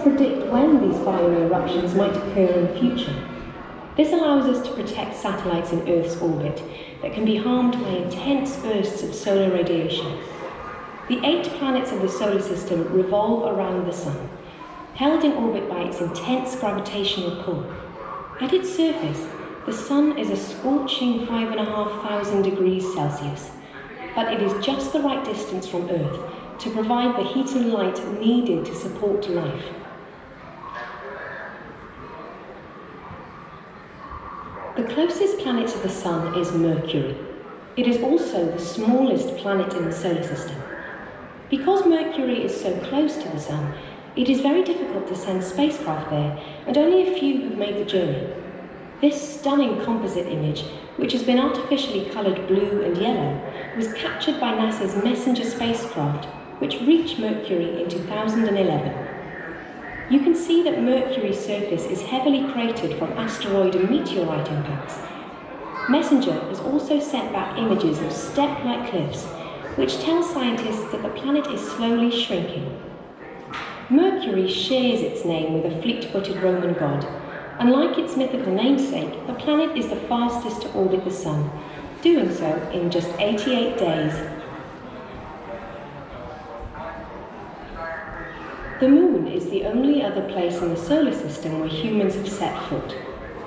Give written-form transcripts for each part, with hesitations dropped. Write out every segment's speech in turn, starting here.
predict when these fiery eruptions might occur in the future. This allows us to protect satellites in Earth's orbit that can be harmed by intense bursts of solar radiation. The 8 planets of the solar system revolve around the Sun, held in orbit by its intense gravitational pull. At its surface, the Sun is a scorching 5,500 degrees Celsius, but it is just the right distance from Earth to provide the heat and light needed to support life. The closest planet to the Sun is Mercury. It is also the smallest planet in the solar system. Because Mercury is so close to the Sun, it is very difficult to send spacecraft there, and only a few have made the journey. This stunning composite image, which has been artificially coloured blue and yellow, was captured by NASA's Messenger spacecraft, which reached Mercury in 2011. You can see that Mercury's surface is heavily cratered from asteroid and meteorite impacts. Messenger has also sent back images of step-like cliffs, which tell scientists that the planet is slowly shrinking. Mercury shares its name with a fleet-footed Roman god, and like its mythical namesake, the planet is the fastest to orbit the Sun, doing so in just 88 days. The Moon is the only other place in the solar system where humans have set foot.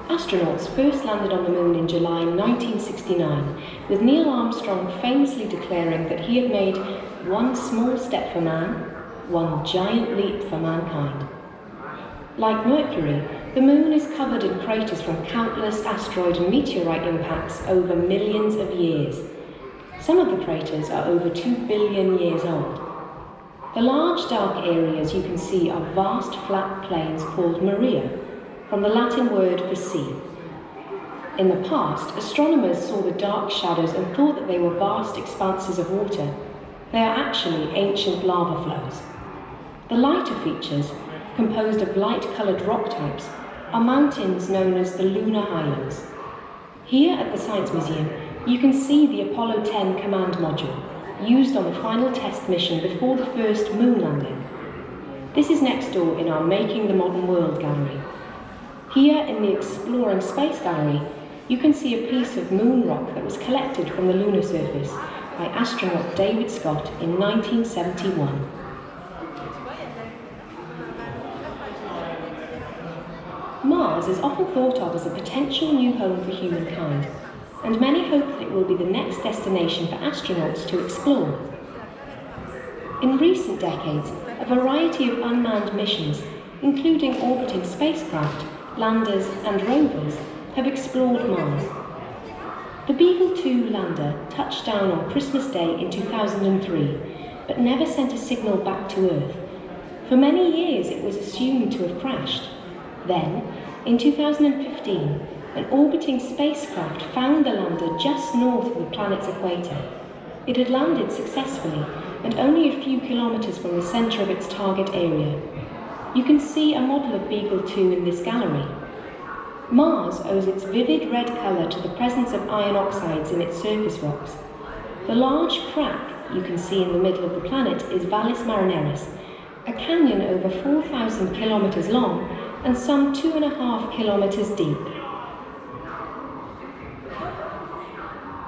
Astronauts first landed on the Moon in July 1969, with Neil Armstrong famously declaring that he had made one small step for man, one giant leap for mankind. Like Mercury, the Moon is covered in craters from countless asteroid and meteorite impacts over millions of years. Some of the craters are over 2 billion years old. The large dark areas you can see are vast flat plains called Maria, from the Latin word for sea. In the past, astronomers saw the dark shadows and thought that they were vast expanses of water. They are actually ancient lava flows. The lighter features, composed of light-coloured rock types, are mountains known as the Lunar Highlands. Here at the Science Museum, you can see the Apollo 10 command module, used on the final test mission before the first moon landing. This is next door in our Making the Modern World gallery. Here in the Exploring Space gallery, you can see a piece of moon rock that was collected from the lunar surface by astronaut David Scott in 1971. Mars is often thought of as a potential new home for humankind, and many hope that it will be the next destination for astronauts to explore. In recent decades, a variety of unmanned missions, including orbiting spacecraft, landers and rovers, have explored Mars. The Beagle 2 lander touched down on Christmas Day in 2003, but never sent a signal back to Earth. For many years it was assumed to have crashed. Then, in 2015, an orbiting spacecraft found the lander just north of the planet's equator. It had landed successfully, and only a few kilometers from the center of its target area. You can see a model of Beagle 2 in this gallery. Mars owes its vivid red color to the presence of iron oxides in its surface rocks. The large crack you can see in the middle of the planet is Vallis Marineris, a canyon over 4,000 kilometers long and some 2.5 kilometers deep.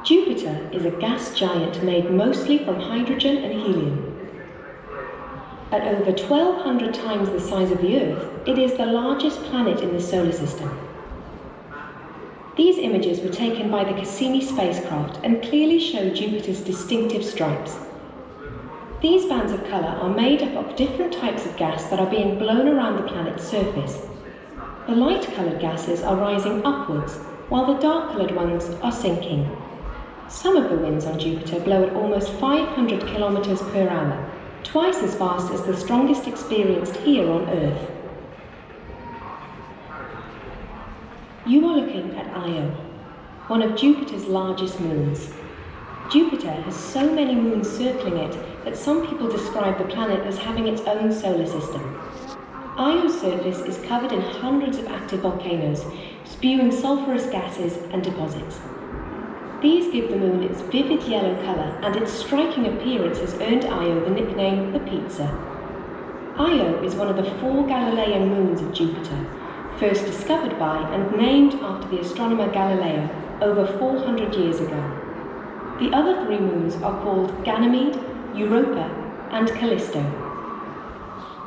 Jupiter is a gas giant made mostly from hydrogen and helium. At over 1,200 times the size of the Earth, it is the largest planet in the solar system. These images were taken by the Cassini spacecraft and clearly show Jupiter's distinctive stripes. These bands of colour are made up of different types of gas that are being blown around the planet's surface. The light-coloured gases are rising upwards, while the dark-coloured ones are sinking. Some of the winds on Jupiter blow at almost 500 kilometers per hour, twice as fast as the strongest experienced here on Earth. You are looking at Io, one of Jupiter's largest moons. Jupiter has so many moons circling it that some people describe the planet as having its own solar system. Io's surface is covered in hundreds of active volcanoes, spewing sulfurous gases and deposits. These give the moon its vivid yellow colour, and its striking appearance has earned Io the nickname the Pizza. Io is one of the 4 Galilean moons of Jupiter, first discovered by and named after the astronomer Galileo over 400 years ago. The other 3 moons are called Ganymede, Europa, and Callisto.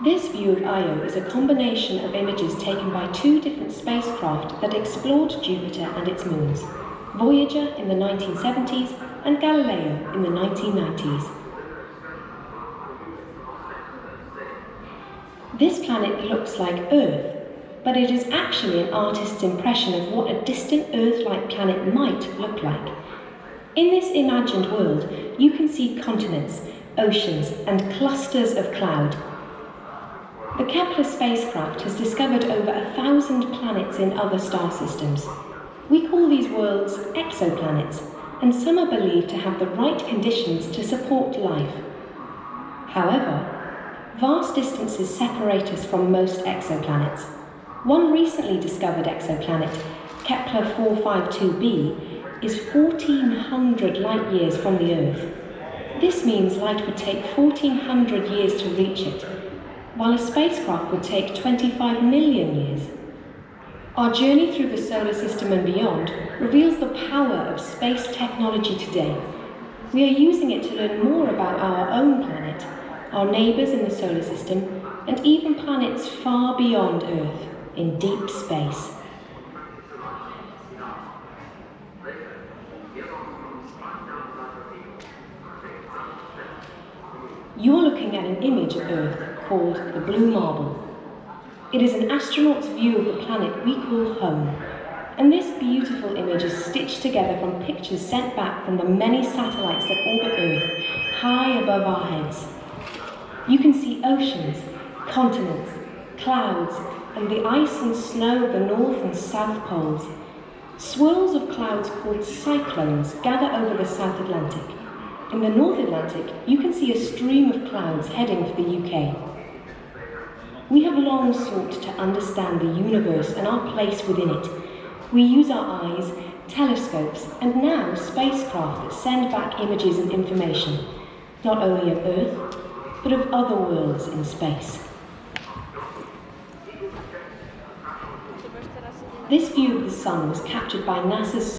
This view of Io is a combination of images taken by 2 different spacecraft that explored Jupiter and its moons, Voyager in the 1970s and Galileo in the 1990s. This planet looks like Earth, but it is actually an artist's impression of what a distant Earth-like planet might look like. In this imagined world, you can see continents, oceans, and clusters of cloud. The Kepler Spacecraft has discovered over 1,000 planets in other star systems. We call these worlds exoplanets, and some are believed to have the right conditions to support life. However, vast distances separate us from most exoplanets. One recently discovered exoplanet, Kepler-452b, is 1,400 light-years from the Earth. This means light would take 1,400 years to reach it, while a spacecraft would take 25 million years. Our journey through the solar system and beyond reveals the power of space technology today. We are using it to learn more about our own planet, our neighbours in the solar system, and even planets far beyond Earth, in deep space. You are looking at an image of Earth called the Blue Marble. It is an astronaut's view of the planet we call home, and this beautiful image is stitched together from pictures sent back from the many satellites that orbit Earth high above our heads. You can see oceans, continents, clouds, and the ice and snow of the North and South Poles. Swirls of clouds called cyclones gather over the South Atlantic. In the North Atlantic, you can see a stream of clouds heading for the UK. We have long sought to understand the universe and our place within it. We use our eyes, telescopes, and now spacecraft that send back images and information, not only of Earth, but of other worlds in space. This view of the Sun was captured by NASA's